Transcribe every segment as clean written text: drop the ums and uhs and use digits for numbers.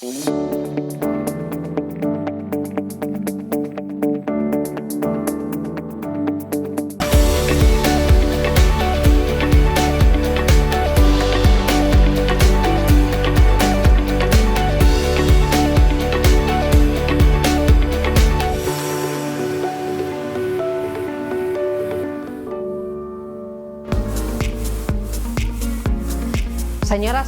Señoras,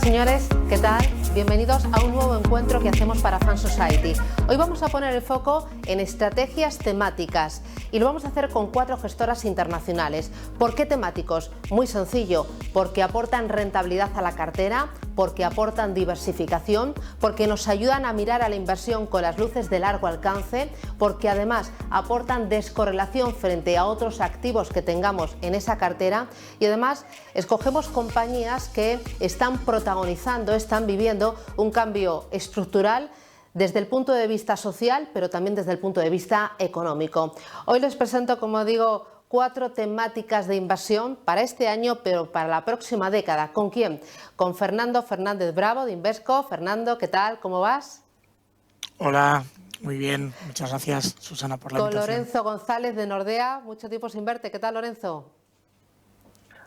señores, ¿qué tal? Bienvenidos a un nuevo encuentro que hacemos para Fan Society. Hoy vamos a poner el foco en estrategias temáticas y lo vamos a hacer con 4 gestoras internacionales. ¿Por qué temáticos? Muy sencillo, porque aportan rentabilidad a la cartera, porque aportan diversificación, porque nos ayudan a mirar a la inversión con las luces de largo alcance, porque además aportan descorrelación frente a otros activos que tengamos en esa cartera y además escogemos compañías que están protagonizando, están viviendo un cambio estructural desde el punto de vista social, pero también desde el punto de vista económico. Hoy les presento, como digo, 4 temáticas de inversión para este año, pero para la próxima década. ¿Con quién? Con Fernando Fernández Bravo de Invesco. Fernando, ¿qué tal? ¿Cómo vas? Hola, muy bien. Muchas gracias, Susana, por la Con invitación. Lorenzo González de Nordea. Mucho tiempo sin verte. ¿Qué tal, Lorenzo?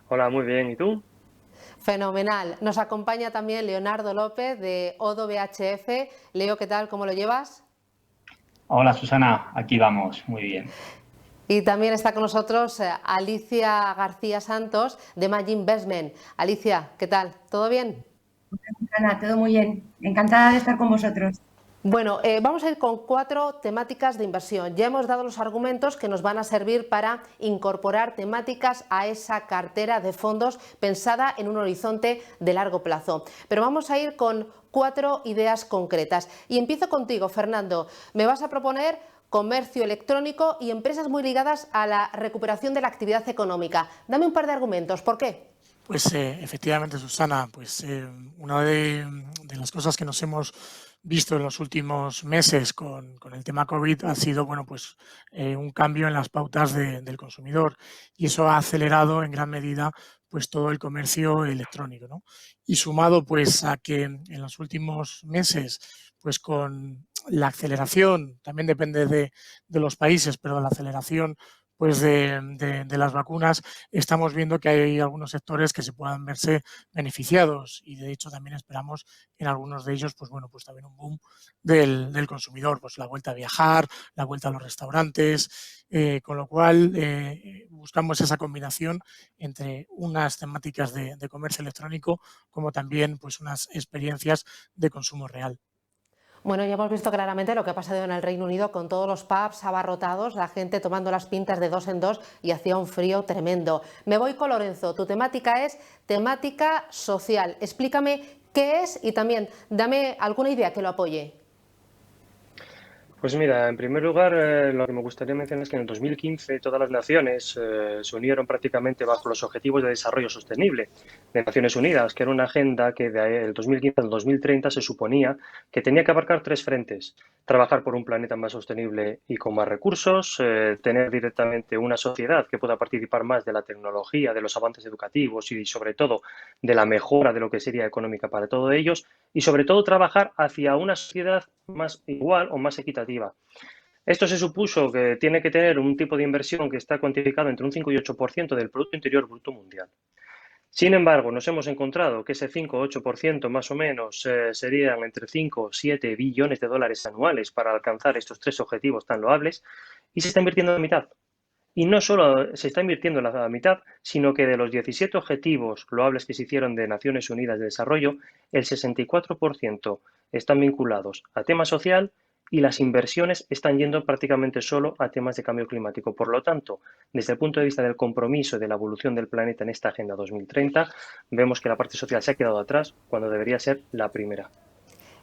Hola, muy bien. ¿Y tú? Fenomenal. Nos acompaña también Leonardo López de Odo BHF. Leo, ¿qué tal? ¿Cómo lo llevas? Hola Susana, aquí vamos, muy bien. Y también está con nosotros Alicia García Santos de Maggi Investment. Alicia, ¿qué tal? ¿Todo bien? Ana, todo muy bien. Encantada de estar con vosotros. Bueno, vamos a ir con 4 temáticas de inversión. Ya hemos dado los argumentos que nos van a servir para incorporar temáticas a esa cartera de fondos pensada en un horizonte de largo plazo. Pero vamos a ir con 4 ideas concretas. Y empiezo contigo, Fernando. Me vas a proponer comercio electrónico y empresas muy ligadas a la recuperación de la actividad económica. Dame un par de argumentos. ¿Por qué? Pues efectivamente, Susana, pues una de las cosas que nos hemos visto en los últimos meses con el tema COVID ha sido, bueno, pues un cambio en las pautas del consumidor y eso ha acelerado en gran medida pues todo el comercio electrónico, ¿no? Y sumado pues a que en los últimos meses pues con la aceleración, también depende de los países, pero la aceleración pues de las vacunas, estamos viendo que hay algunos sectores que se puedan verse beneficiados y de hecho también esperamos en algunos de ellos pues bueno, pues también un boom del consumidor, pues la vuelta a viajar, la vuelta a los restaurantes, con lo cual buscamos esa combinación entre unas temáticas de comercio electrónico como también pues unas experiencias de consumo real. Bueno, ya hemos visto claramente lo que ha pasado en el Reino Unido con todos los pubs abarrotados, la gente tomando las pintas de 2 en 2 y hacía un frío tremendo. Me voy con Lorenzo. Tu temática es temática social. Explícame qué es y también dame alguna idea que lo apoye. Pues mira, en primer lugar, lo que me gustaría mencionar es que en el 2015 todas las naciones se unieron prácticamente bajo los Objetivos de Desarrollo Sostenible de Naciones Unidas, que era una agenda que del 2015 al 2030 se suponía que tenía que abarcar 3 frentes. Trabajar por un planeta más sostenible y con más recursos, tener directamente una sociedad que pueda participar más de la tecnología, de los avances educativos y sobre todo de la mejora de lo que sería económica para todos ellos y sobre todo trabajar hacia una sociedad más igual o más equitativa. Esto se supuso que tiene que tener un tipo de inversión que está cuantificado entre un 5 y 8% del Producto Interior Bruto Mundial. Sin embargo, nos hemos encontrado que ese 5 o 8% más o menos serían entre 5 o 7 billones de dólares anuales para alcanzar estos 3 objetivos tan loables y se está invirtiendo la mitad. Y no solo se está invirtiendo la mitad, sino que de los 17 objetivos loables que se hicieron de Naciones Unidas de Desarrollo, el 64% están vinculados a tema social y las inversiones están yendo prácticamente solo a temas de cambio climático. Por lo tanto, desde el punto de vista del compromiso de la evolución del planeta en esta Agenda 2030, vemos que la parte social se ha quedado atrás cuando debería ser la primera.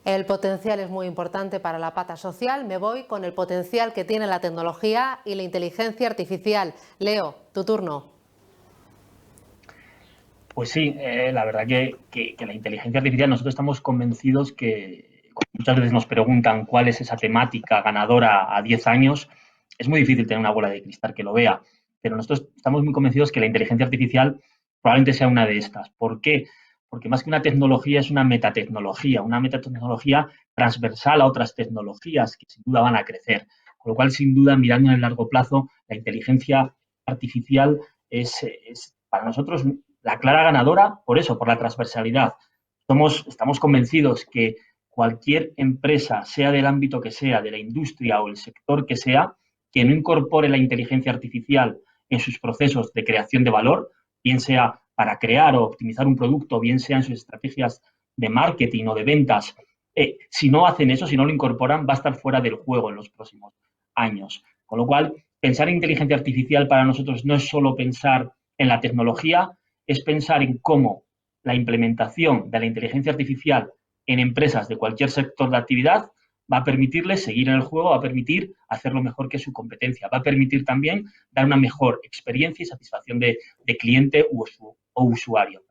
El potencial es muy importante para la pata social. Me voy con el potencial que tiene la tecnología y la inteligencia artificial. Leo, tu turno. Pues sí, la verdad que la inteligencia artificial, nosotros estamos convencidos que muchas veces nos preguntan cuál es esa temática ganadora a 10 años, es muy difícil tener una bola de cristal que lo vea, pero nosotros estamos muy convencidos que la inteligencia artificial probablemente sea una de estas. ¿Por qué? porque más que una tecnología es una metatecnología transversal a otras tecnologías que sin duda van a crecer. Con lo cual, sin duda, mirando en el largo plazo, la inteligencia artificial es para nosotros la clara ganadora por eso, por la transversalidad. Estamos convencidos que cualquier empresa, sea del ámbito que sea, de la industria o el sector que sea, que no incorpore la inteligencia artificial en sus procesos de creación de valor, bien sea para crear o optimizar un producto, bien sea en sus estrategias de marketing o de ventas, si no hacen eso, si no lo incorporan, va a estar fuera del juego en los próximos años. Con lo cual, pensar en inteligencia artificial para nosotros no es solo pensar en la tecnología, es pensar en cómo la implementación de la inteligencia artificial en empresas de cualquier sector de actividad va a permitirles seguir en el juego, va a permitir hacerlo mejor que su competencia, va a permitir también dar una mejor experiencia y satisfacción de cliente o usuario.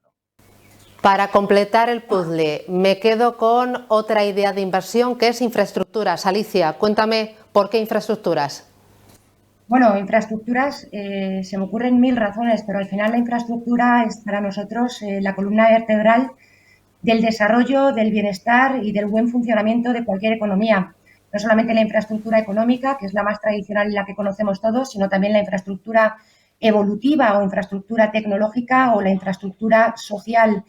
Para completar el puzzle, me quedo con otra idea de inversión que es infraestructuras. Alicia, cuéntame por qué infraestructuras. Bueno, infraestructuras, se me ocurren mil razones, pero al final la infraestructura es para nosotros la columna vertebral del desarrollo, del bienestar y del buen funcionamiento de cualquier economía. No solamente la infraestructura económica, que es la más tradicional y la que conocemos todos, sino también la infraestructura evolutiva o infraestructura tecnológica o la infraestructura social.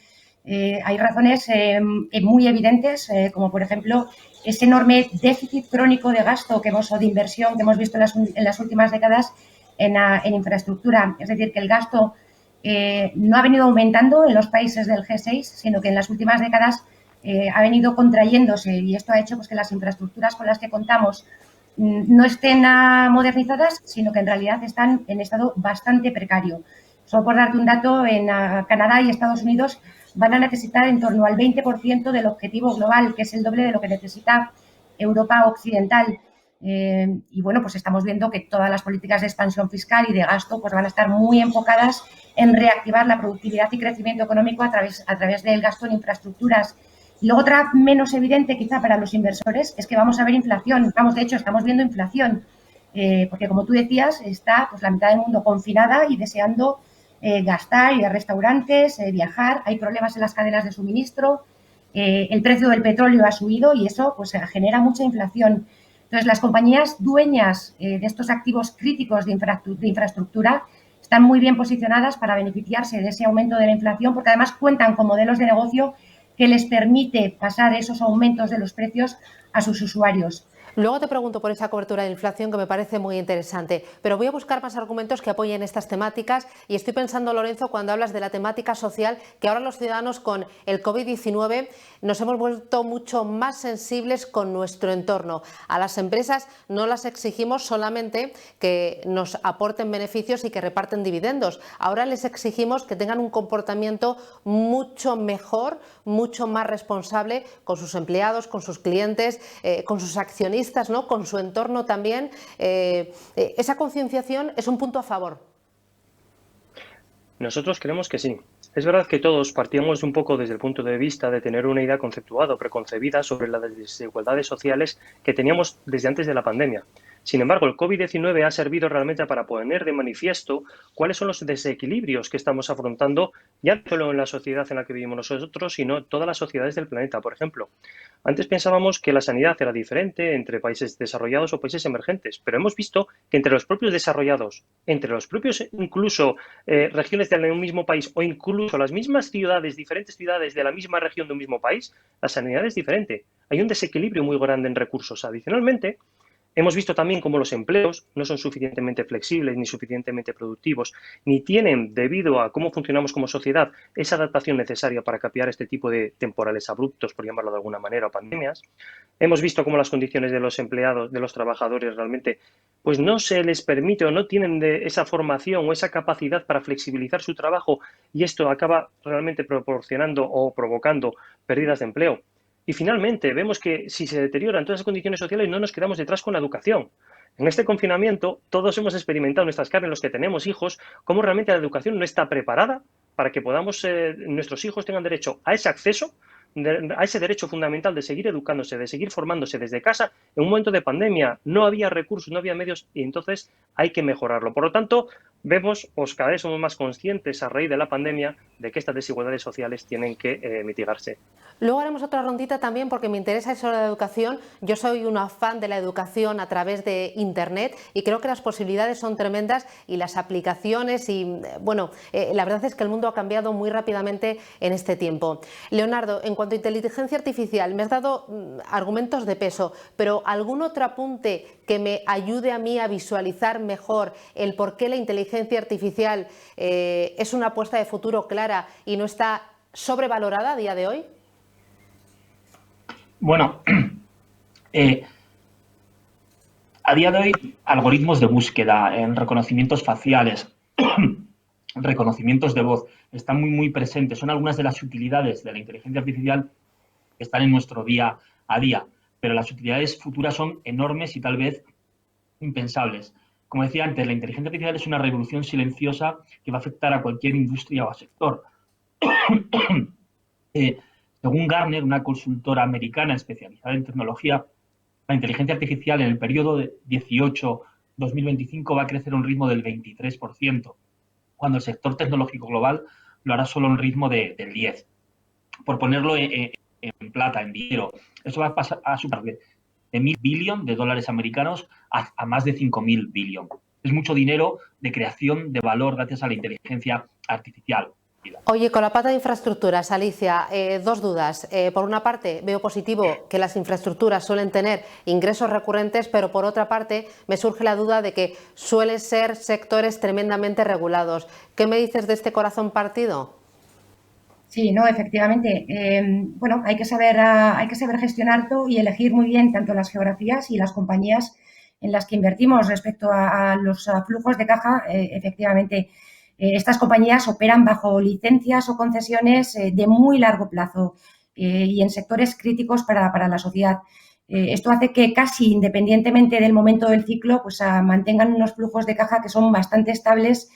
Hay razones muy evidentes, como por ejemplo ese enorme déficit crónico de gasto o de inversión que hemos visto en las últimas décadas en infraestructura. Es decir, que el gasto no ha venido aumentando en los países del G6, sino que en las últimas décadas ha venido contrayéndose, y esto ha hecho pues, que las infraestructuras con las que contamos no estén modernizadas, sino que en realidad están en estado bastante precario. Solo por darte un dato, en Canadá y Estados Unidos van a necesitar en torno al 20% del objetivo global, que es el doble de lo que necesita Europa occidental. Y bueno, pues estamos viendo que todas las políticas de expansión fiscal y de gasto pues van a estar muy enfocadas en reactivar la productividad y crecimiento económico a través del gasto en infraestructuras. Y luego otra menos evidente quizá para los inversores es que vamos a ver inflación. De hecho, estamos viendo inflación, porque como tú decías, está pues la mitad del mundo confinada y deseando gastar, ir a restaurantes, viajar. Hay problemas en las cadenas de suministro, el precio del petróleo ha subido y eso pues genera mucha inflación. Entonces, las compañías dueñas de estos activos críticos de infraestructura están muy bien posicionadas para beneficiarse de ese aumento de la inflación, porque además cuentan con modelos de negocio que les permite pasar esos aumentos de los precios a sus usuarios. Luego te pregunto por esa cobertura de inflación que me parece muy interesante, pero voy a buscar más argumentos que apoyen estas temáticas y estoy pensando, Lorenzo, cuando hablas de la temática social, que ahora los ciudadanos con el COVID-19 nos hemos vuelto mucho más sensibles con nuestro entorno. A las empresas no las exigimos solamente que nos aporten beneficios y que reparten dividendos, ahora les exigimos que tengan un comportamiento mucho mejor, mucho más responsable con sus empleados, con sus clientes, con sus accionistas, ¿no? Con su entorno también. Esa concienciación es un punto a favor. Nosotros creemos que sí. Es verdad que todos partíamos un poco desde el punto de vista de tener una idea conceptuada o preconcebida sobre las desigualdades sociales que teníamos desde antes de la pandemia. Sin embargo, el COVID-19 ha servido realmente para poner de manifiesto cuáles son los desequilibrios que estamos afrontando, ya no solo en la sociedad en la que vivimos nosotros, sino en todas las sociedades del planeta. Por ejemplo, antes pensábamos que la sanidad era diferente entre países desarrollados o países emergentes, pero hemos visto que entre los propios desarrollados, entre los propios incluso regiones de un mismo país o incluso las mismas ciudades, diferentes ciudades de la misma región de un mismo país, la sanidad es diferente. Hay un desequilibrio muy grande en recursos. Adicionalmente, hemos visto también cómo los empleos no son suficientemente flexibles ni suficientemente productivos, ni tienen, debido a cómo funcionamos como sociedad, esa adaptación necesaria para capear este tipo de temporales abruptos, por llamarlo de alguna manera, o pandemias. Hemos visto cómo las condiciones de los empleados, de los trabajadores, realmente pues no se les permite o no tienen esa formación o esa capacidad para flexibilizar su trabajo, y esto acaba realmente proporcionando o provocando pérdidas de empleo. Y finalmente, vemos que si se deterioran todas las condiciones sociales, no nos quedamos detrás con la educación. En este confinamiento, todos hemos experimentado en nuestras carnes, los que tenemos hijos, cómo realmente la educación no está preparada para que nuestros hijos tengan derecho a ese acceso, a ese derecho fundamental de seguir educándose, de seguir formándose desde casa. En un momento de pandemia no había recursos, no había medios y entonces hay que mejorarlo. Por lo tanto, vemos, cada vez somos más conscientes a raíz de la pandemia de que estas desigualdades sociales tienen que mitigarse. Luego haremos otra rondita también porque me interesa eso de la educación. Yo soy una fan de la educación a través de Internet y creo que las posibilidades son tremendas y las aplicaciones y, bueno, la verdad es que el mundo ha cambiado muy rápidamente en este tiempo. Leonardo, en cuanto a inteligencia artificial, me has dado argumentos de peso, pero ¿algún otro apunte que me ayude a mí a visualizar mejor el por qué la inteligencia artificial es una apuesta de futuro clara y no está sobrevalorada a día de hoy? Bueno, a día de hoy, algoritmos de búsqueda en reconocimientos faciales, reconocimientos de voz, están muy presentes. Son algunas de las utilidades de la inteligencia artificial que están en nuestro día a día, pero las utilidades futuras son enormes y tal vez impensables. Como decía antes, la inteligencia artificial es una revolución silenciosa que va a afectar a cualquier industria o sector. Según Gartner, una consultora americana especializada en tecnología, la inteligencia artificial en el periodo de 18-2025 va a crecer a un ritmo del 23%, cuando el sector tecnológico global lo hará solo a un ritmo del 10%. Por ponerlo en plata, en dinero, eso va a pasar a superar de 1.000 billones de dólares americanos a más de 5.000 billones. Es mucho dinero de creación de valor gracias a la inteligencia artificial. Oye, con la pata de infraestructuras, Alicia, dos dudas. Por una parte, veo positivo que las infraestructuras suelen tener ingresos recurrentes, pero por otra parte, me surge la duda de que suelen ser sectores tremendamente regulados. ¿Qué me dices de este corazón partido? Sí, no, efectivamente. Bueno, hay que saber gestionar todo y elegir muy bien tanto las geografías y las compañías en las que invertimos respecto a los flujos de caja. Efectivamente, estas compañías operan bajo licencias o concesiones de muy largo plazo y en sectores críticos para la sociedad. Esto hace que casi independientemente del momento del ciclo, pues mantengan unos flujos de caja que son bastante estables,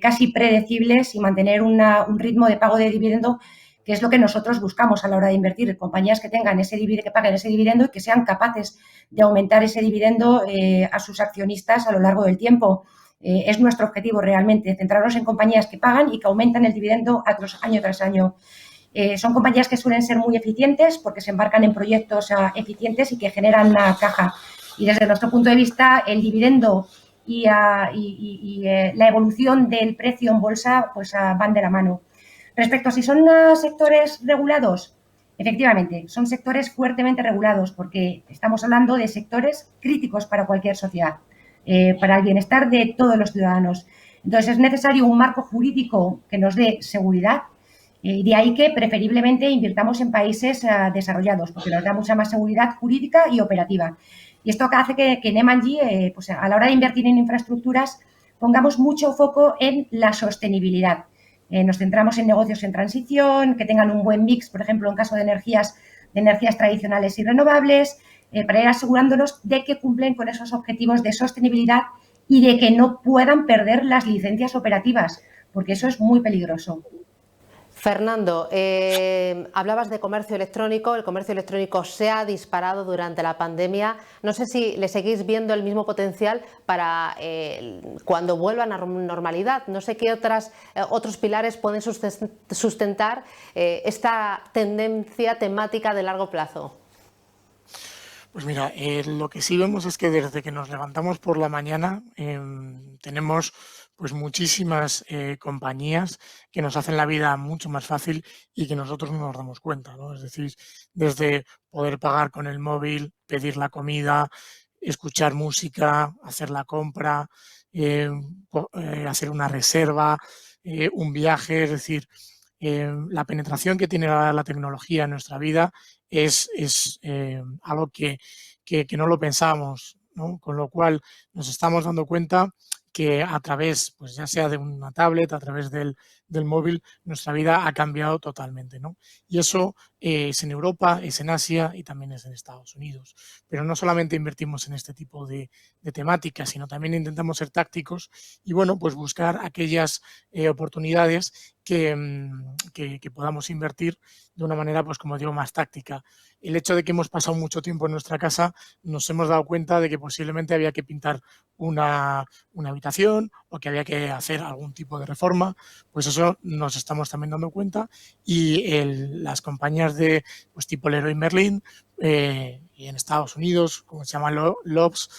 casi predecibles y mantener un ritmo de pago de dividendo que es lo que nosotros buscamos a la hora de invertir. Compañías que tengan que paguen ese dividendo y que sean capaces de aumentar ese dividendo a sus accionistas a lo largo del tiempo. Es nuestro objetivo realmente, centrarnos en compañías que pagan y que aumentan el dividendo año tras año. Son compañías que suelen ser muy eficientes porque se embarcan en proyectos eficientes y que generan una caja. Y desde nuestro punto de vista, el dividendo y la evolución del precio en bolsa pues van de la mano. Respecto a si son sectores regulados, efectivamente, son sectores fuertemente regulados porque estamos hablando de sectores críticos para cualquier sociedad. Para el bienestar de todos los ciudadanos. Entonces, es necesario un marco jurídico que nos dé seguridad y de ahí que preferiblemente invirtamos en países desarrollados porque nos da mucha más seguridad jurídica y operativa. Y esto hace que en M&G, pues a la hora de invertir en infraestructuras, pongamos mucho foco en la sostenibilidad. Nos centramos en negocios en transición, que tengan un buen mix, por ejemplo, en caso de energías tradicionales y renovables, para ir asegurándonos de que cumplen con esos objetivos de sostenibilidad y de que no puedan perder las licencias operativas, porque eso es muy peligroso. Fernando, hablabas de comercio electrónico. El comercio electrónico se ha disparado durante la pandemia. No sé si le seguís viendo el mismo potencial para cuando vuelvan a normalidad. No sé qué otros pilares pueden sustentar esta tendencia temática de largo plazo. Pues mira, lo que sí vemos es que desde que nos levantamos por la mañana tenemos pues muchísimas compañías que nos hacen la vida mucho más fácil y que nosotros no nos damos cuenta, ¿no? Es decir, desde poder pagar con el móvil, pedir la comida, escuchar música, hacer la compra, hacer una reserva, un viaje, es decir, la penetración que tiene la tecnología en nuestra vida es algo que no lo pensamos, ¿no? Con lo cual nos estamos dando cuenta que a través, pues ya sea de una tablet, a través del móvil, nuestra vida ha cambiado totalmente, ¿no? Y eso es en Europa, es en Asia y también es en Estados Unidos. Pero no solamente invertimos en este tipo de temáticas, sino también intentamos ser tácticos y, bueno, pues buscar aquellas oportunidades que podamos invertir de una manera, pues como digo, más táctica. El hecho de que hemos pasado mucho tiempo en nuestra casa, nos hemos dado cuenta de que posiblemente había que pintar una habitación o que había que hacer algún tipo de reforma, pues eso nos estamos también dando cuenta y las compañías de pues tipo Leroy Merlin y en Estados Unidos, como se llaman Lowe's,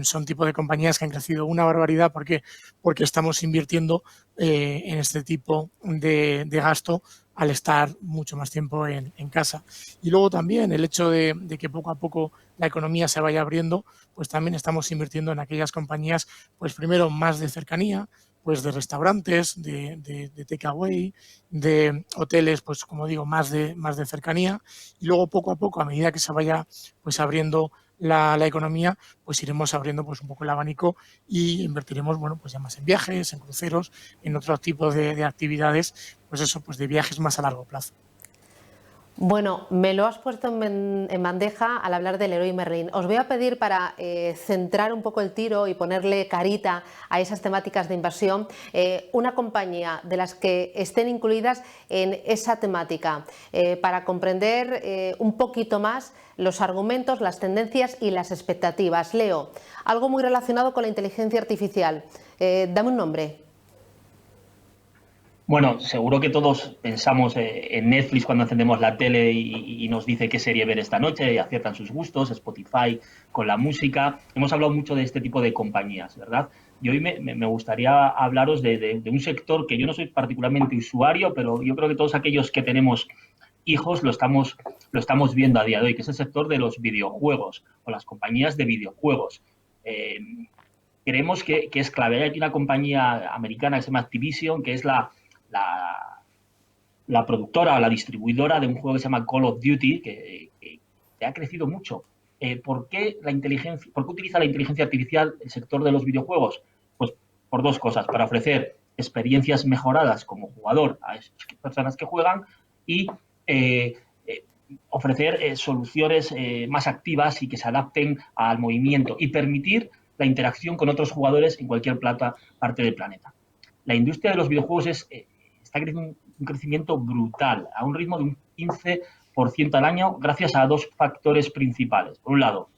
son tipo de compañías que han crecido una barbaridad. ¿Por qué? Porque estamos invirtiendo en este tipo de gasto al estar mucho más tiempo en casa. Y luego también el hecho de que poco a poco la economía se vaya abriendo, pues también estamos invirtiendo en aquellas compañías, pues primero más de cercanía, pues de restaurantes, de takeaway, de hoteles, pues como digo, más de cercanía, y luego poco a poco, a medida que se vaya pues abriendo la economía, pues iremos abriendo pues un poco el abanico y invertiremos, bueno, pues ya más en viajes, en cruceros, en otros tipos de actividades, pues eso, pues de viajes más a largo plazo. Bueno, me lo has puesto en bandeja al hablar del Leroy Merlin. Os voy a pedir para centrar un poco el tiro y ponerle carita a esas temáticas de inversión, una compañía de las que estén incluidas en esa temática, para comprender un poquito más los argumentos, las tendencias y las expectativas. Leo, algo muy relacionado con la inteligencia artificial. Dame un nombre. Bueno, seguro que todos pensamos en Netflix cuando encendemos la tele y nos dice qué serie ver esta noche y aciertan sus gustos, Spotify con la música. Hemos hablado mucho de este tipo de compañías, ¿verdad? Y hoy me gustaría hablaros de un sector que yo no soy particularmente usuario, pero yo creo que todos aquellos que tenemos hijos lo estamos viendo a día de hoy, que es el sector de los videojuegos o las compañías de videojuegos. Creemos que es clave. Hay aquí una compañía americana que se llama Activision, que es la productora o la distribuidora de un juego que se llama Call of Duty, que ha crecido mucho. ¿Por qué utiliza la inteligencia artificial el sector de los videojuegos? Pues por dos cosas: para ofrecer experiencias mejoradas como jugador a esas personas que juegan y ofrecer soluciones más activas y que se adapten al movimiento y permitir la interacción con otros jugadores en cualquier parte del planeta. La industria de los videojuegos está creciendo un crecimiento brutal, a un ritmo de un 15% al año, gracias a dos factores principales. Por un lado,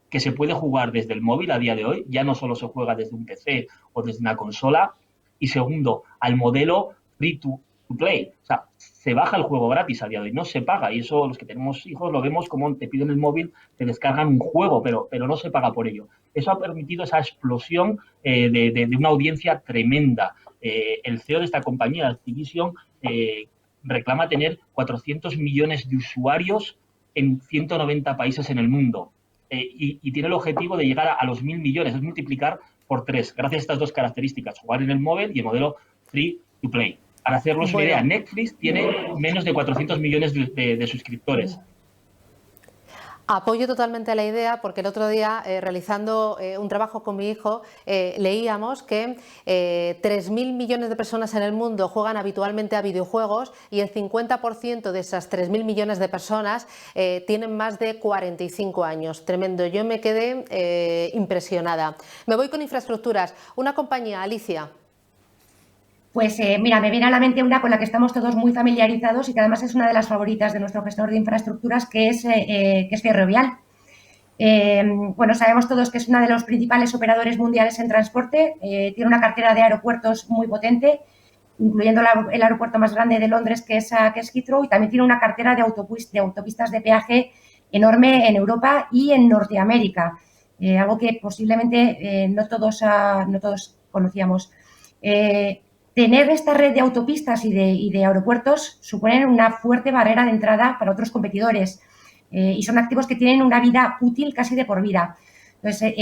que se puede jugar desde el móvil a día de hoy, ya no solo se juega desde un PC o desde una consola. Y segundo, al modelo free to play. O sea, se baja el juego gratis a día de hoy, no se paga. Y eso, los que tenemos hijos, lo vemos como te piden el móvil, te descargan un juego, pero no se paga por ello. Eso ha permitido esa explosión de una audiencia tremenda. El CEO de esta compañía, Activision, reclama tener 400 millones de usuarios en 190 países en el mundo. Y tiene el objetivo de llegar a los 1.000 millones, es multiplicar por 3, gracias a estas dos características: jugar en el móvil y el modelo free to play. Para hacernos una idea, Netflix tiene menos de 400 millones de suscriptores. Apoyo totalmente la idea, porque el otro día, realizando un trabajo con mi hijo, leíamos que 3.000 millones de personas en el mundo juegan habitualmente a videojuegos y el 50% de esas 3.000 millones de personas tienen más de 45 años. Tremendo, yo me quedé impresionada. Me voy con infraestructuras. Una compañía, Alicia. Pues mira, me viene a la mente una con la que estamos todos muy familiarizados y que además es una de las favoritas de nuestro gestor de infraestructuras, que es Ferrovial. Bueno, sabemos todos que es uno de los principales operadores mundiales en transporte, tiene una cartera de aeropuertos muy potente, incluyendo el aeropuerto más grande de Londres, que es Heathrow, y también tiene una cartera de autopistas de peaje enorme en Europa y en Norteamérica, algo que posiblemente no todos conocíamos. Tener esta red de autopistas y de aeropuertos suponen una fuerte barrera de entrada para otros competidores, y son activos que tienen una vida útil casi de por vida. Entonces,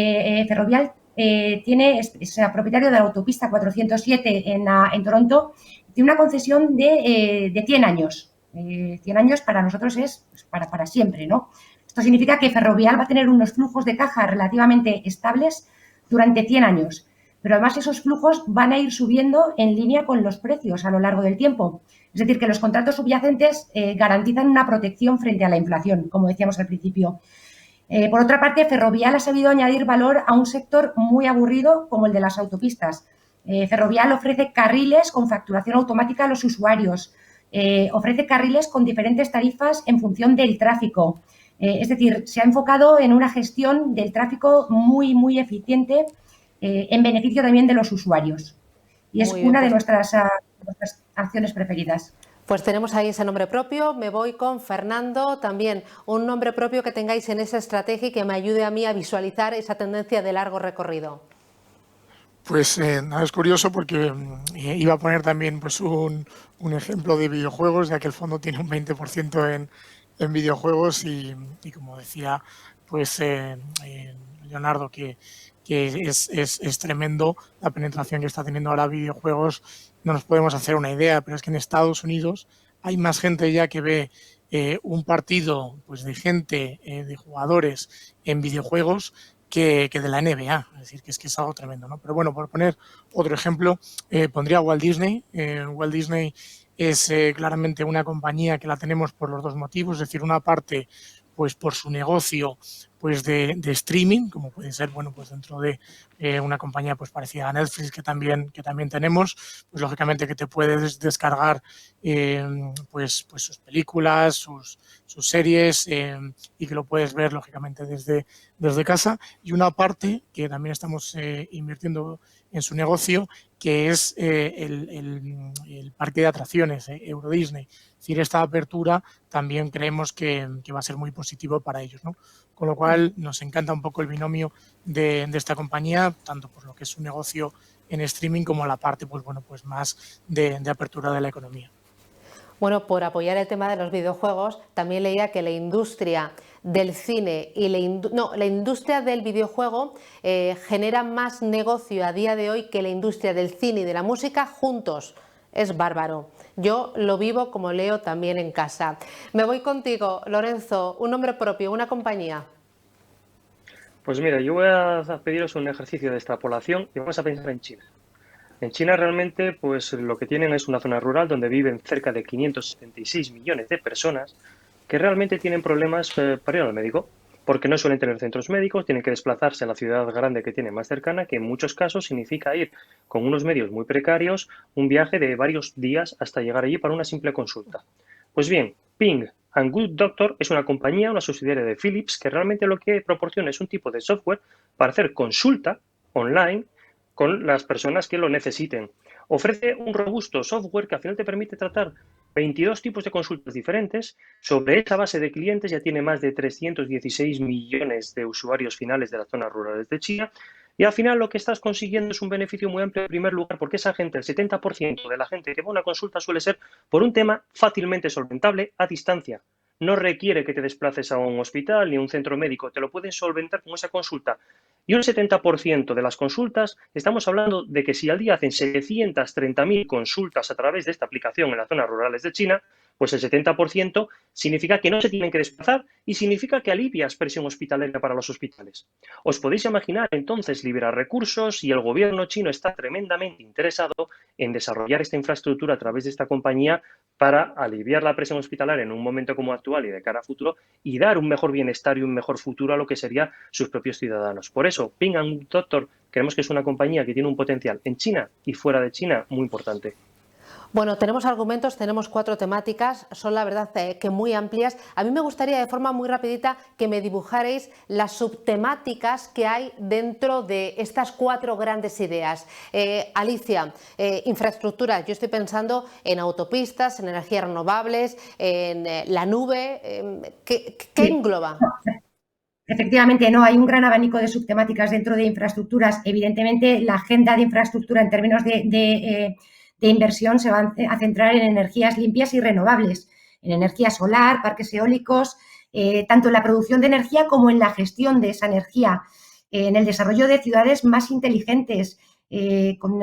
Ferrovial es propietario de la autopista 407 en Toronto, tiene una concesión de 100 años. 100 años para nosotros es para siempre, ¿no? Esto significa que Ferrovial va a tener unos flujos de caja relativamente estables durante 100 años. pero además esos flujos van a ir subiendo en línea con los precios a lo largo del tiempo. Es decir, que los contratos subyacentes garantizan una protección frente a la inflación, como decíamos al principio. Por otra parte, Ferrovial ha sabido añadir valor a un sector muy aburrido como el de las autopistas. Ferrovial ofrece carriles con facturación automática a los usuarios, ofrece carriles con diferentes tarifas en función del tráfico. Es decir, se ha enfocado en una gestión del tráfico muy, muy eficiente en beneficio también de los usuarios. Y es una de nuestras acciones preferidas. Pues tenemos ahí ese nombre propio. Me voy con Fernando, también un nombre propio que tengáis en esa estrategia y que me ayude a mí a visualizar esa tendencia de largo recorrido. Pues nada, es curioso porque iba a poner también pues un ejemplo de videojuegos, ya que el fondo tiene un 20% en videojuegos y como decía pues Leonardo, que es tremendo la penetración que está teniendo ahora videojuegos. No nos podemos hacer una idea, pero es que en Estados Unidos hay más gente ya que ve un partido pues de gente, de jugadores en videojuegos que de la NBA, es decir, que es algo tremendo, ¿no? Pero bueno, por poner otro ejemplo, pondría Walt Disney. Walt Disney es claramente una compañía que la tenemos por los dos motivos, es decir, una parte pues por su negocio pues de streaming, como puede ser bueno pues dentro de una compañía pues parecida a Netflix que también tenemos, pues lógicamente que te puedes descargar pues sus películas, sus series y que lo puedes ver lógicamente desde casa, y una parte que también estamos invirtiendo en su negocio, que es el parque de atracciones, Euro Disney. Es decir, esta apertura también creemos que va a ser muy positivo para ellos, ¿no? Con lo cual nos encanta un poco el binomio de esta compañía, tanto por lo que es su negocio en streaming como la parte pues bueno pues más de apertura de la economía. Bueno, por apoyar el tema de los videojuegos, también leía que la industria del cine y la industria del videojuego genera más negocio a día de hoy que la industria del cine y de la música juntos. Es bárbaro. Yo lo vivo como leo también en casa. Me voy contigo, Lorenzo, un nombre propio, una compañía. Pues mira, yo voy a pediros un ejercicio de extrapolación y vamos a pensar en China. En China realmente pues lo que tienen es una zona rural donde viven cerca de 576 millones de personas que realmente tienen problemas para ir al médico, porque no suelen tener centros médicos, tienen que desplazarse a la ciudad grande que tienen más cercana, que en muchos casos significa ir con unos medios muy precarios, un viaje de varios días hasta llegar allí para una simple consulta. Pues bien, Ping and Good Doctor es una compañía, una subsidiaria de Philips, que realmente lo que proporciona es un tipo de software para hacer consulta online con las personas que lo necesiten. Ofrece un robusto software que al final te permite tratar 22 tipos de consultas diferentes. Sobre esa base de clientes ya tiene más de 316 millones de usuarios finales de las zonas rurales de China. Y al final lo que estás consiguiendo es un beneficio muy amplio en primer lugar, porque esa gente, el 70% de la gente que va a una consulta suele ser por un tema fácilmente solventable a distancia. No requiere que te desplaces a un hospital ni a un centro médico, te lo pueden solventar con esa consulta. Y un 70% de las consultas, estamos hablando de que si al día hacen 730.000 consultas a través de esta aplicación en las zonas rurales de China, pues el 70% significa que no se tienen que desplazar y significa que alivias presión hospitalaria para los hospitales. Os podéis imaginar entonces liberar recursos y el gobierno chino está tremendamente interesado en desarrollar esta infraestructura a través de esta compañía para aliviar la presión hospitalaria en un momento como actual y de cara a futuro y dar un mejor bienestar y un mejor futuro a lo que serían sus propios ciudadanos. Por eso, Ping and Doctor creemos que es una compañía que tiene un potencial en China y fuera de China muy importante. Bueno, tenemos argumentos, tenemos 4 temáticas, son la verdad que muy amplias. A mí me gustaría de forma muy rapidita que me dibujarais las subtemáticas que hay dentro de estas 4 grandes ideas. Alicia, infraestructuras, yo estoy pensando en autopistas, en energías renovables, en la nube, ¿qué engloba? Efectivamente, no, hay un gran abanico de subtemáticas dentro de infraestructuras. Evidentemente, la agenda de infraestructura en términos de inversión se va a centrar en energías limpias y renovables, en energía solar, parques eólicos, tanto en la producción de energía como en la gestión de esa energía, en el desarrollo de ciudades más inteligentes, con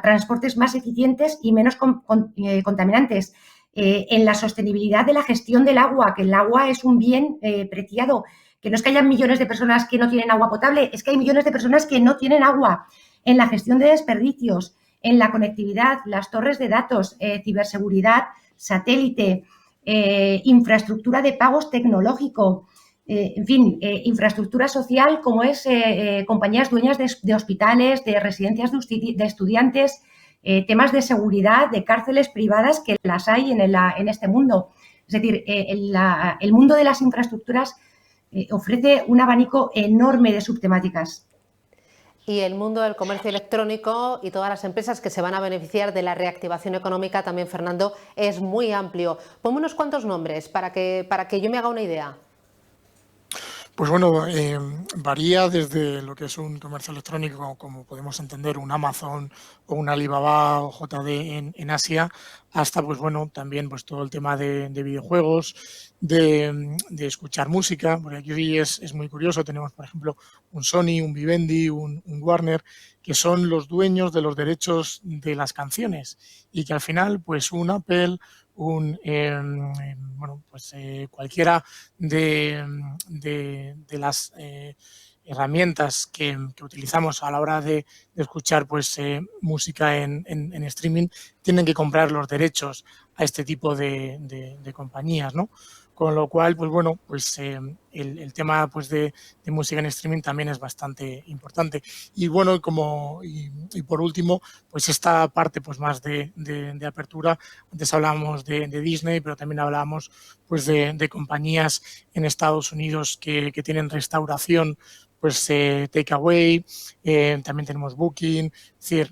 transportes más eficientes y menos contaminantes, en la sostenibilidad de la gestión del agua, que el agua es un bien preciado, que no es que haya millones de personas que no tienen agua potable, es que hay millones de personas que no tienen agua. en la gestión de desperdicios, en la conectividad, las torres de datos, ciberseguridad, satélite, infraestructura de pagos tecnológico, en fin, infraestructura social como es compañías dueñas de hospitales, de residencias de estudiantes, temas de seguridad, de cárceles privadas que las hay en este mundo. Es decir, el mundo de las infraestructuras ofrece un abanico enorme de subtemáticas. Y el mundo del comercio electrónico y todas las empresas que se van a beneficiar de la reactivación económica también, Fernando, es muy amplio. Ponme unos cuantos nombres para que yo me haga una idea. Pues bueno, varía desde lo que es un comercio electrónico, como podemos entender, un Amazon o un Alibaba o JD en Asia, hasta pues bueno, también pues todo el tema de videojuegos, de escuchar música, porque aquí es muy curioso, tenemos por ejemplo un Sony, un Vivendi, un Warner, que son los dueños de los derechos de las canciones y que al final pues un Apple, cualquiera de las herramientas que utilizamos a la hora de escuchar pues música en streaming tienen que comprar los derechos a este tipo de compañías, ¿no? Con lo cual, pues bueno, pues el tema pues de música en streaming también es bastante importante. Y bueno, y por último, pues esta parte pues más de apertura. Antes hablábamos de Disney, pero también hablábamos pues de compañías en Estados Unidos que tienen restauración, pues Takeaway, también tenemos Booking, es decir,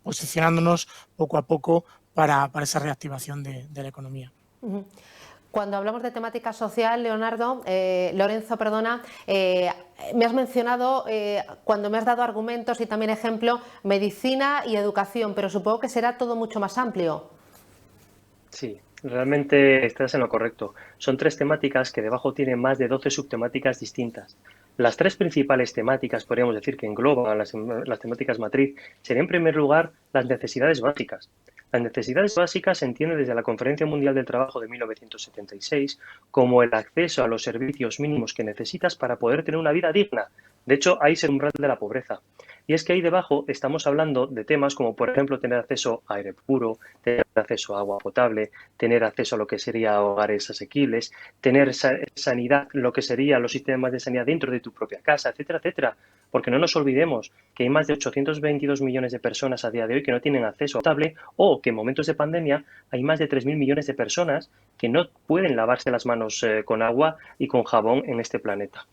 posicionándonos poco a poco para esa reactivación de la economía. Uh-huh. Cuando hablamos de temática social, Lorenzo, me has mencionado, cuando me has dado argumentos y también ejemplo, medicina y educación, pero supongo que será todo mucho más amplio. Sí, realmente estás en lo correcto. Son 3 temáticas que debajo tienen más de 12 subtemáticas distintas. Las 3 principales temáticas, podríamos decir, que engloban las temáticas matriz, serían en primer lugar las necesidades básicas. Las necesidades básicas se entienden desde la Conferencia Mundial del Trabajo de 1976 como el acceso a los servicios mínimos que necesitas para poder tener una vida digna. De hecho, ahí es el umbral de la pobreza. Y es que ahí debajo estamos hablando de temas como, por ejemplo, tener acceso a aire puro, tener acceso a agua potable, tener acceso a lo que sería hogares asequibles, tener sanidad, lo que serían los sistemas de sanidad dentro de tu propia casa, etcétera, etcétera. Porque no nos olvidemos que hay más de 822 millones de personas a día de hoy que no tienen acceso a agua potable, o que en momentos de pandemia hay más de 3.000 millones de personas que no pueden lavarse las manos con agua y con jabón en este planeta.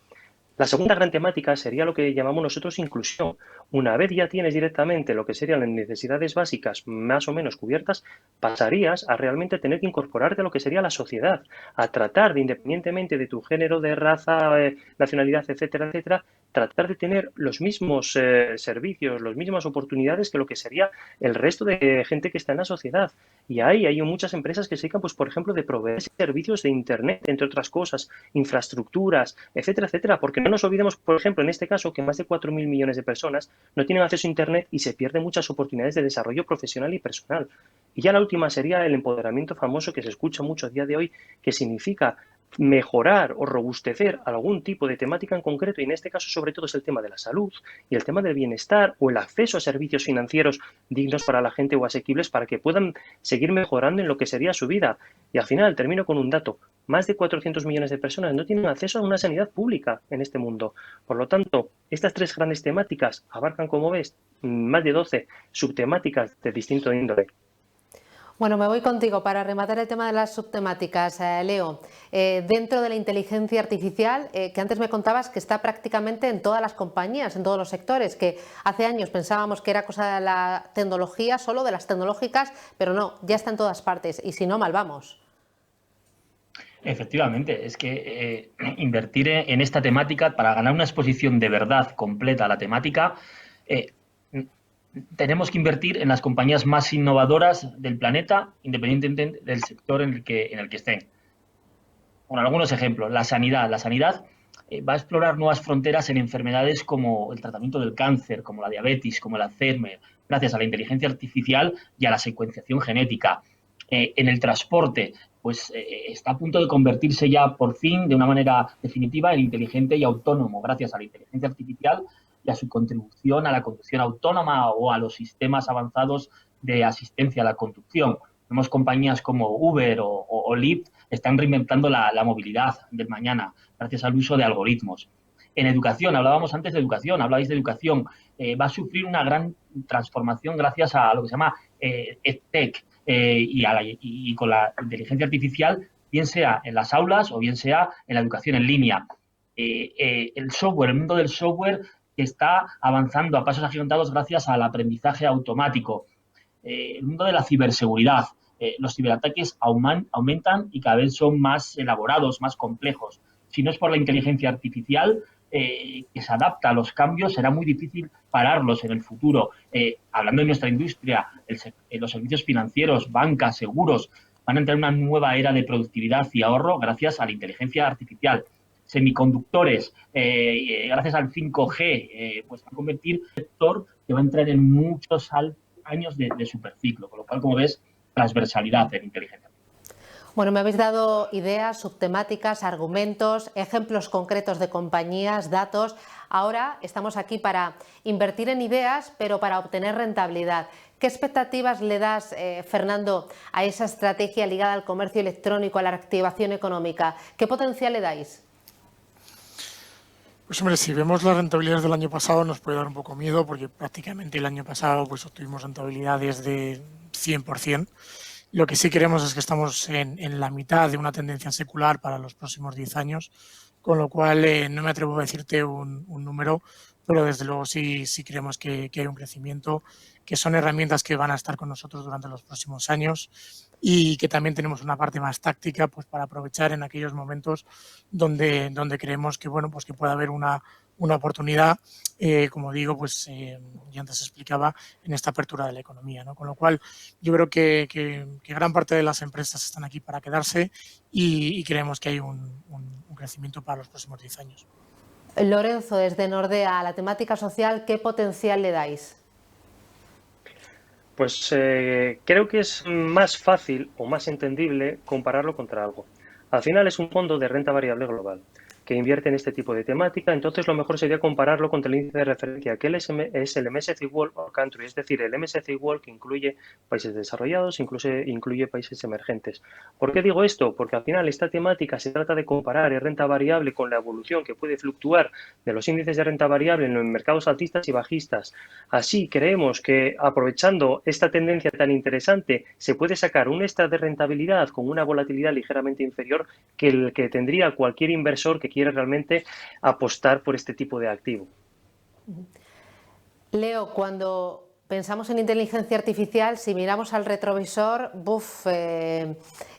La segunda gran temática sería lo que llamamos nosotros inclusión. Una vez ya tienes directamente lo que serían las necesidades básicas más o menos cubiertas, pasarías a realmente tener que incorporarte a lo que sería la sociedad, a tratar de, independientemente de tu género, de raza, nacionalidad, etcétera, etcétera, tratar de tener los mismos servicios, las mismas oportunidades que lo que sería el resto de gente que está en la sociedad. Y ahí hay muchas empresas que se dedican, pues, por ejemplo, de proveer servicios de Internet, entre otras cosas, infraestructuras, etcétera, etcétera, porque no nos olvidemos, por ejemplo, en este caso, que más de 4.000 millones de personas no tienen acceso a Internet y se pierden muchas oportunidades de desarrollo profesional y personal. Y ya la última sería el empoderamiento famoso que se escucha mucho a día de hoy, que significa mejorar o robustecer algún tipo de temática en concreto, y en este caso sobre todo es el tema de la salud y el tema del bienestar o el acceso a servicios financieros dignos para la gente o asequibles para que puedan seguir mejorando en lo que sería su vida. Y al final termino con un dato: más de 400 millones de personas no tienen acceso a una sanidad pública en este mundo. Por lo tanto, estas 3 grandes temáticas abarcan, como ves, más de 12 subtemáticas de distinto índole. Bueno, me voy contigo para rematar el tema de las subtemáticas, Leo. Dentro de la inteligencia artificial, que antes me contabas que está prácticamente en todas las compañías, en todos los sectores, que hace años pensábamos que era cosa de la tecnología, solo de las tecnológicas, pero no, ya está en todas partes, y si no, mal vamos. Efectivamente, es que invertir en esta temática para ganar una exposición de verdad completa a la temática, tenemos que invertir en las compañías más innovadoras del planeta, independientemente del sector en el que estén. Bueno, algunos ejemplos. La sanidad. La sanidad va a explorar nuevas fronteras en enfermedades como el tratamiento del cáncer, como la diabetes, como el Alzheimer, gracias a la inteligencia artificial y a la secuenciación genética. En el transporte, pues está a punto de convertirse ya por fin, de una manera definitiva, en inteligente y autónomo, gracias a la inteligencia artificial y a su contribución a la conducción autónoma o a los sistemas avanzados de asistencia a la conducción. Vemos compañías como Uber o Lyft están reinventando la movilidad del mañana gracias al uso de algoritmos. En educación, hablábamos antes de educación, hablabais de educación, va a sufrir una gran transformación gracias a lo que se llama EdTech y con la inteligencia artificial, bien sea en las aulas o bien sea en la educación en línea. El software, el mundo del software está avanzando a pasos agigantados gracias al aprendizaje automático. El mundo de la ciberseguridad. Los ciberataques aumentan y cada vez son más elaborados, más complejos. Si no es por la inteligencia artificial que se adapta a los cambios, será muy difícil pararlos en el futuro. Hablando de nuestra industria, los servicios financieros, bancas, seguros, van a entrar en una nueva era de productividad y ahorro gracias a la inteligencia artificial. Semiconductores, gracias al 5G, pues va a convertir un sector que va a entrar en muchos años de superciclo, con lo cual, como ves, transversalidad en inteligencia. Bueno, me habéis dado ideas, subtemáticas, argumentos, ejemplos concretos de compañías, datos. Ahora estamos aquí para invertir en ideas, pero para obtener rentabilidad. ¿Qué expectativas le das, Fernando, a esa estrategia ligada al comercio electrónico, a la reactivación económica? ¿Qué potencial le dais? Pues hombre, si vemos las rentabilidades del año pasado nos puede dar un poco miedo porque prácticamente el año pasado pues obtuvimos rentabilidades de 100%. Lo que sí queremos es que estamos en la mitad de una tendencia secular para los próximos 10 años, con lo cual no me atrevo a decirte un número, pero desde luego sí creemos que hay un crecimiento, que son herramientas que van a estar con nosotros durante los próximos años y que también tenemos una parte más táctica pues para aprovechar en aquellos momentos donde creemos que bueno pues que pueda haber una oportunidad, como digo, pues ya antes explicaba, en esta apertura de la economía, ¿no? Con lo cual yo creo que gran parte de las empresas están aquí para quedarse y creemos que hay un crecimiento para los próximos 10 años. Lorenzo, desde Nordea, a la temática social, ¿qué potencial le dais? Pues creo que es más fácil o más entendible compararlo contra algo. Al final es un fondo de renta variable global que invierte en este tipo de temática, entonces lo mejor sería compararlo contra el índice de referencia, que es el MSCI World or Country, es decir, el MSCI World que incluye países desarrollados, incluye países emergentes. ¿Por qué digo esto? Porque al final esta temática se trata de comparar el renta variable con la evolución que puede fluctuar de los índices de renta variable en los mercados altistas y bajistas. Así creemos que aprovechando esta tendencia tan interesante se puede sacar un extra de rentabilidad con una volatilidad ligeramente inferior que el que tendría cualquier inversor que quiere realmente apostar por este tipo de activo. Leo, cuando pensamos en inteligencia artificial, si miramos al retrovisor,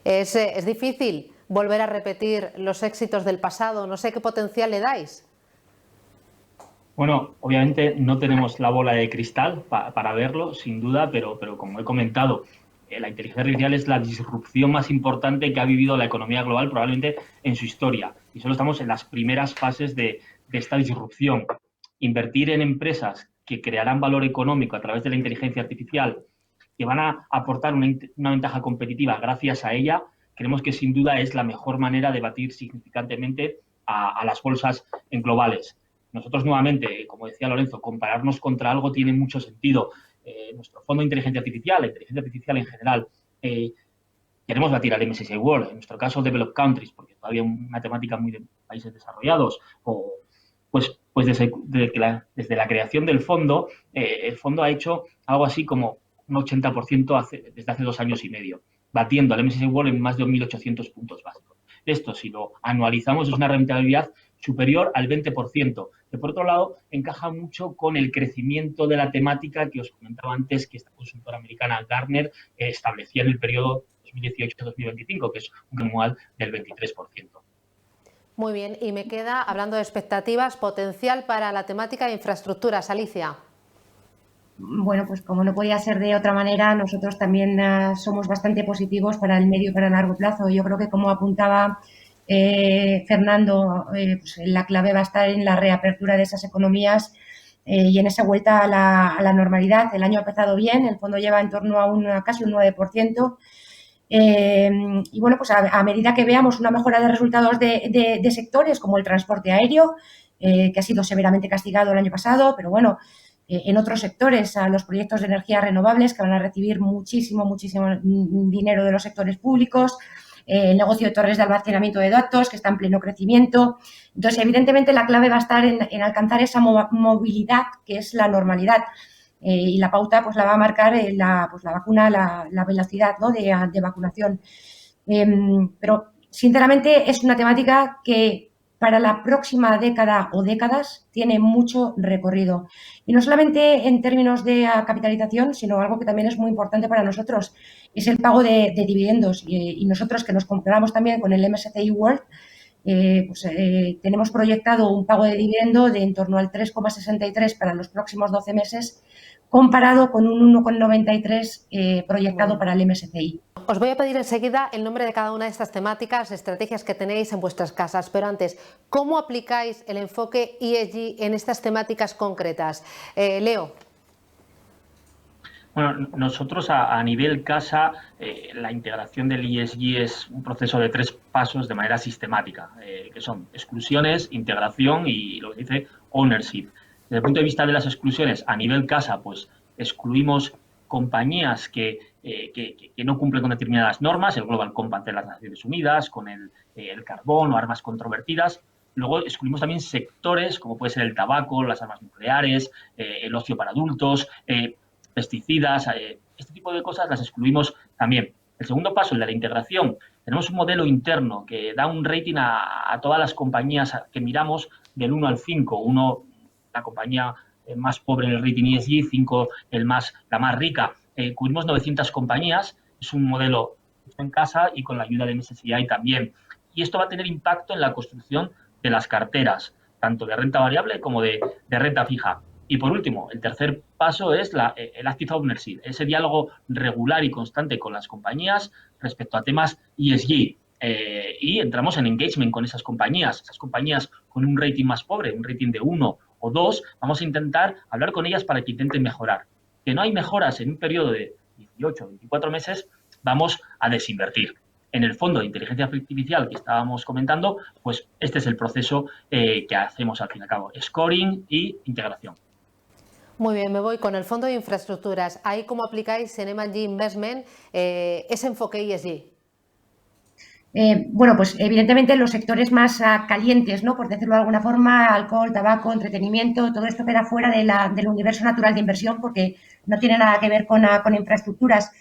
es difícil volver a repetir los éxitos del pasado. No sé qué potencial le dais. Bueno, obviamente no tenemos la bola de cristal para verlo, sin duda, pero como he comentado, la inteligencia artificial es la disrupción más importante que ha vivido la economía global probablemente en su historia. Y solo estamos en las primeras fases de esta disrupción. Invertir en empresas que crearán valor económico a través de la inteligencia artificial, que van a aportar una ventaja competitiva gracias a ella, creemos que sin duda es la mejor manera de batir significantemente a las bolsas globales. Nosotros nuevamente, como decía Lorenzo, compararnos contra algo tiene mucho sentido. Nuestro fondo de inteligencia artificial, la inteligencia artificial en general, queremos batir al MSCI World, en nuestro caso Developed Countries, porque todavía una temática muy de países desarrollados, pues desde la creación del fondo, el fondo ha hecho algo así como un 80% desde hace 2 años y medio, batiendo al MSCI World en más de 1.800 puntos básicos. Esto, si lo anualizamos, es una rentabilidad superior al 20%, que por otro lado encaja mucho con el crecimiento de la temática que os comentaba antes, que esta consultora americana Gartner establecía en el periodo 2018-2025, que es un anual del 23%. Muy bien, y me queda, hablando de expectativas, potencial para la temática de infraestructuras. Alicia. Bueno, pues como no podía ser de otra manera, nosotros también somos bastante positivos para el medio y para el largo plazo. Yo creo que, como apuntaba Fernando, pues la clave va a estar en la reapertura de esas economías y en esa vuelta a la normalidad. El año ha empezado bien, el fondo lleva en torno a casi un 9%. Y bueno, pues a medida que veamos una mejora de resultados de sectores como el transporte aéreo, que ha sido severamente castigado el año pasado, pero bueno, en otros sectores, a los proyectos de energías renovables que van a recibir muchísimo dinero de los sectores públicos, el negocio de torres de almacenamiento de datos, que está en pleno crecimiento. Entonces, evidentemente, la clave va a estar en alcanzar esa movilidad, que es la normalidad. Y la pauta pues la va a marcar la vacuna, la velocidad, ¿no?, de vacunación. Pero, sinceramente, es una temática que para la próxima década o décadas tiene mucho recorrido. Y no solamente en términos de capitalización, sino algo que también es muy importante para nosotros, es el pago de dividendos. Y nosotros, que nos comparamos también con el MSCI World, tenemos proyectado un pago de dividendo de en torno al 3,63 para los próximos 12 meses, comparado con un 1,93 proyectado para el MSCI. Os voy a pedir enseguida el nombre de cada una de estas temáticas, estrategias que tenéis en vuestras casas, pero antes, ¿cómo aplicáis el enfoque ESG en estas temáticas concretas? Leo. Bueno, nosotros a nivel casa, la integración del ESG es un proceso de 3 pasos de manera sistemática, que son exclusiones, integración y lo que dice ownership. Desde el punto de vista de las exclusiones, a nivel casa, pues excluimos compañías que no cumplen con determinadas normas, el Global Compact de las Naciones Unidas, con el carbón o armas controvertidas. Luego excluimos también sectores como puede ser el tabaco, las armas nucleares, el ocio para adultos, pesticidas, este tipo de cosas las excluimos también. El segundo paso, el de la integración, tenemos un modelo interno que da un rating a todas las compañías que miramos del 1 al 5. 1, la compañía más pobre en el rating ESG, 5, la más rica. Cubrimos 900 compañías, es un modelo en casa y con la ayuda de MSCI también. Y esto va a tener impacto en la construcción de las carteras, tanto de renta variable como de renta fija. Y por último, el tercer paso es el Active Ownership, ese diálogo regular y constante con las compañías respecto a temas ESG. Y entramos en engagement con esas compañías con un rating más pobre, un rating de 1 o 2, vamos a intentar hablar con ellas para que intenten mejorar. Que no hay mejoras en un periodo de 18 o 24 meses, vamos a desinvertir. En el fondo de inteligencia artificial que estábamos comentando, pues este es el proceso que hacemos al fin y al cabo, scoring y integración. Muy bien, me voy con el fondo de infraestructuras. ¿Ahí cómo aplicáis en M&G Investment ese enfoque ESG? Bueno, pues evidentemente los sectores más calientes, ¿no?, por decirlo de alguna forma, alcohol, tabaco, entretenimiento, todo esto queda fuera del universo natural de inversión porque no tiene nada que ver con infraestructuras.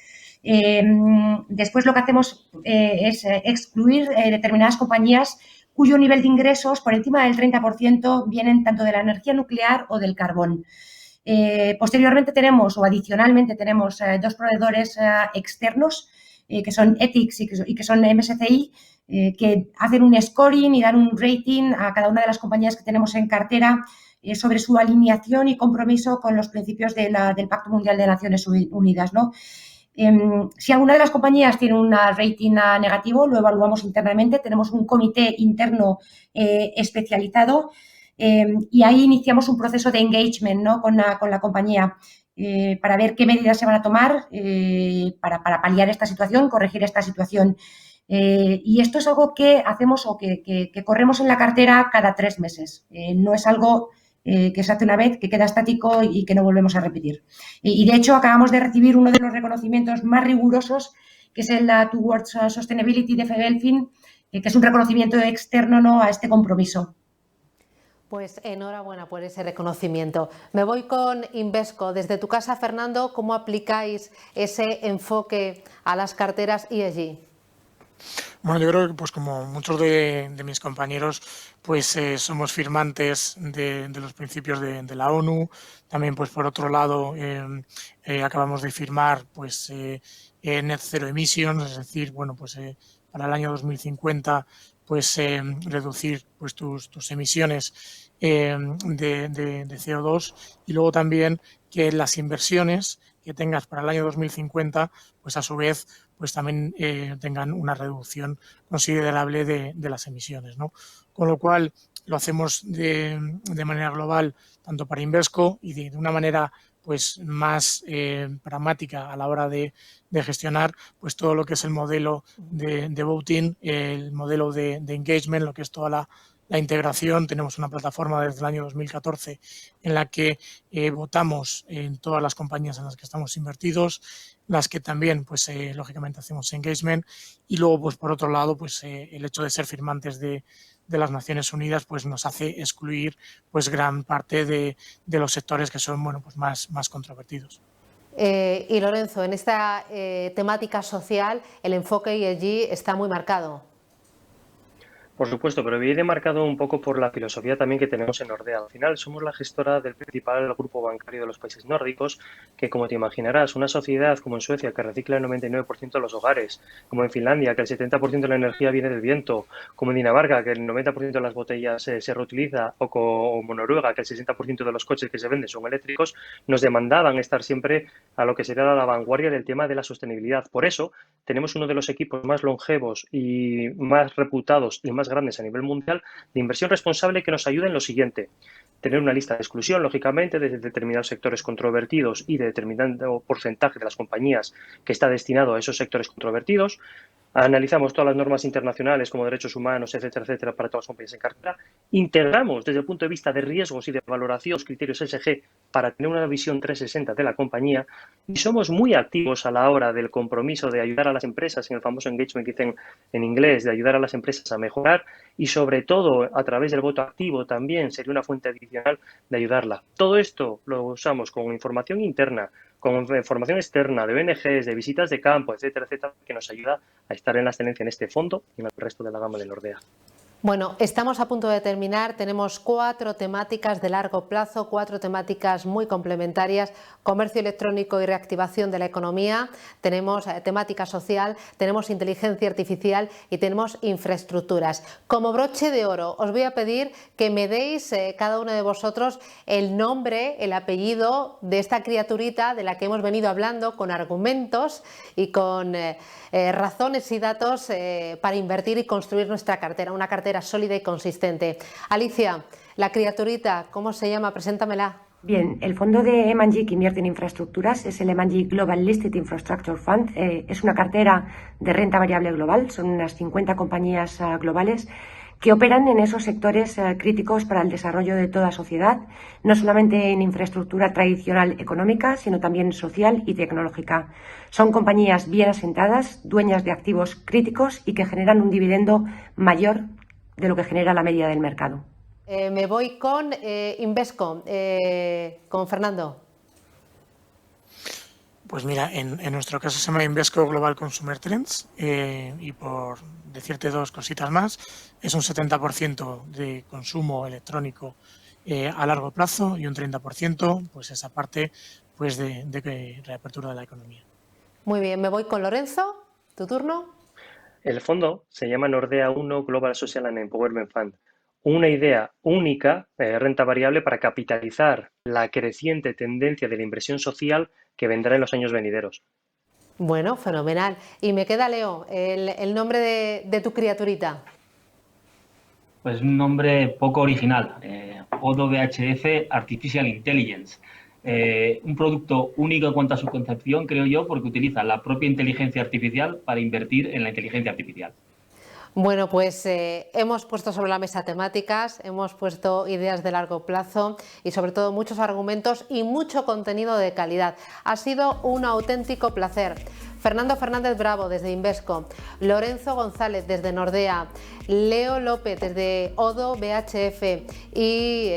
Después lo que hacemos es excluir determinadas compañías cuyo nivel de ingresos por encima del 30% vienen tanto de la energía nuclear o del carbón. Posteriormente tenemos, o adicionalmente tenemos, 2 proveedores externos que son Ethics y que son MSCI, que hacen un scoring y dan un rating a cada una de las compañías que tenemos en cartera sobre su alineación y compromiso con los principios del Pacto Mundial de Naciones Unidas, ¿no? Si alguna de las compañías tiene un rating negativo, lo evaluamos internamente, tenemos un comité interno especializado y ahí iniciamos un proceso de engagement, ¿no?, con la compañía para ver qué medidas se van a tomar para paliar esta situación, corregir esta situación. Y esto es algo que hacemos o que corremos en la cartera cada 3 meses. No es algo que se hace una vez, que queda estático y que no volvemos a repetir. Y de hecho, acabamos de recibir uno de los reconocimientos más rigurosos, que es el Towards Sustainability de FEDELFIN, que es un reconocimiento externo, ¿no?, a este compromiso. Pues enhorabuena por ese reconocimiento. Me voy con Invesco. Desde tu casa, Fernando, ¿cómo aplicáis ese enfoque a las carteras ESG? Bueno, yo creo que pues como muchos de mis compañeros, pues somos firmantes de los principios de la ONU. También, pues por otro lado, acabamos de firmar pues Net Zero Emissions, es decir, bueno, pues para el año 2050 pues reducir pues tus emisiones de CO2, y luego también que las inversiones que tengas para el año 2050 pues a su vez pues también tengan una reducción considerable de las emisiones, ¿no? Con lo cual lo hacemos de manera global tanto para Invesco y de una manera pues más pragmática a la hora de gestionar pues todo lo que es el modelo de voting, el modelo de engagement, lo que es toda la integración. Tenemos una plataforma desde el año 2014 en la que votamos en todas las compañías en las que estamos invertidos, las que también, pues lógicamente hacemos engagement, y luego, pues por otro lado, pues el hecho de ser firmantes de las Naciones Unidas, pues nos hace excluir pues gran parte de los sectores que son, bueno, pues más controvertidos. Y Lorenzo, en esta temática social el enfoque ESG está muy marcado. Por supuesto, pero viene marcado un poco por la filosofía también que tenemos en Nordea. Al final somos la gestora del principal grupo bancario de los países nórdicos, que como te imaginarás, una sociedad como en Suecia que recicla el 99% de los hogares, como en Finlandia que el 70% de la energía viene del viento, como en Dinamarca que el 90% de las botellas se reutiliza, o como Noruega que el 60% de los coches que se venden son eléctricos, nos demandaban estar siempre a lo que sería la vanguardia del tema de la sostenibilidad. Por eso tenemos uno de los equipos más longevos y más reputados y más grandes a nivel mundial de inversión responsable, que nos ayuda en lo siguiente: tener una lista de exclusión, lógicamente, de determinados sectores controvertidos y de determinado porcentaje de las compañías que está destinado a esos sectores controvertidos. Analizamos todas las normas internacionales como derechos humanos, etcétera, etcétera, para todas las compañías en cartera. Integramos desde el punto de vista de riesgos y de valoración los criterios ESG para tener una visión 360 de la compañía, y somos muy activos a la hora del compromiso de ayudar a las empresas, en el famoso engagement que dicen en inglés, de ayudar a las empresas a mejorar, y sobre todo a través del voto activo también sería una fuente adicional de ayudarla. Todo esto lo usamos con información interna, con información externa de ONGs, de visitas de campo, etcétera, etcétera, que nos ayuda a estar en la excelencia en este fondo y en el resto de la gama de Nordea. Bueno, estamos a punto de terminar. Tenemos 4 temáticas de largo plazo, 4 temáticas muy complementarias: comercio electrónico y reactivación de la economía, tenemos temática social, tenemos inteligencia artificial y tenemos infraestructuras. Como broche de oro, os voy a pedir que me deis cada uno de vosotros el nombre, el apellido de esta criaturita de la que hemos venido hablando, con argumentos y con razones y datos para invertir y construir nuestra cartera, una cartera sólida y consistente. Alicia, la criaturita, ¿cómo se llama? Preséntamela. Bien, el fondo de M&G que invierte en infraestructuras es el M&G Global Listed Infrastructure Fund. Es una cartera de renta variable global, son unas 50 compañías globales que operan en esos sectores críticos para el desarrollo de toda sociedad, no solamente en infraestructura tradicional económica, sino también social y tecnológica. Son compañías bien asentadas, dueñas de activos críticos y que generan un dividendo mayor de lo que genera la media del mercado. Me voy con Invesco, con Fernando. Pues mira, en nuestro caso se llama Invesco Global Consumer Trends, y por decirte 2 cositas más, es un 70% de consumo electrónico a largo plazo y un 30% pues esa parte pues de reapertura de la economía. Muy bien, me voy con Lorenzo, tu turno. El fondo se llama Nordea 1 Global Social and Empowerment Fund. Una idea única, renta variable, para capitalizar la creciente tendencia de la inversión social que vendrá en los años venideros. Bueno, fenomenal. Y me queda, Leo, el nombre de tu criaturita. Pues un nombre poco original, Odo BHF Artificial Intelligence. Un producto único en cuanto a su concepción, creo yo, porque utiliza la propia inteligencia artificial para invertir en la inteligencia artificial. Bueno, pues hemos puesto sobre la mesa temáticas, hemos puesto ideas de largo plazo y sobre todo muchos argumentos y mucho contenido de calidad. Ha sido un auténtico placer. Fernando Fernández Bravo desde Invesco, Lorenzo González desde Nordea, Leo López desde Odo BHF y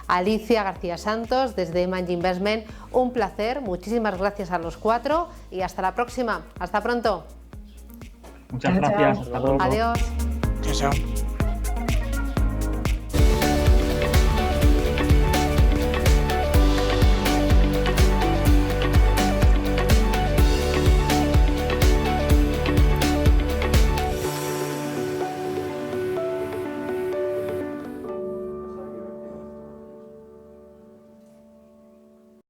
Alicia García Santos desde M&G Investment. Un placer, muchísimas gracias a los 4 y hasta la próxima. Hasta pronto. Muchas gracias. Hasta luego. Adiós. Chao.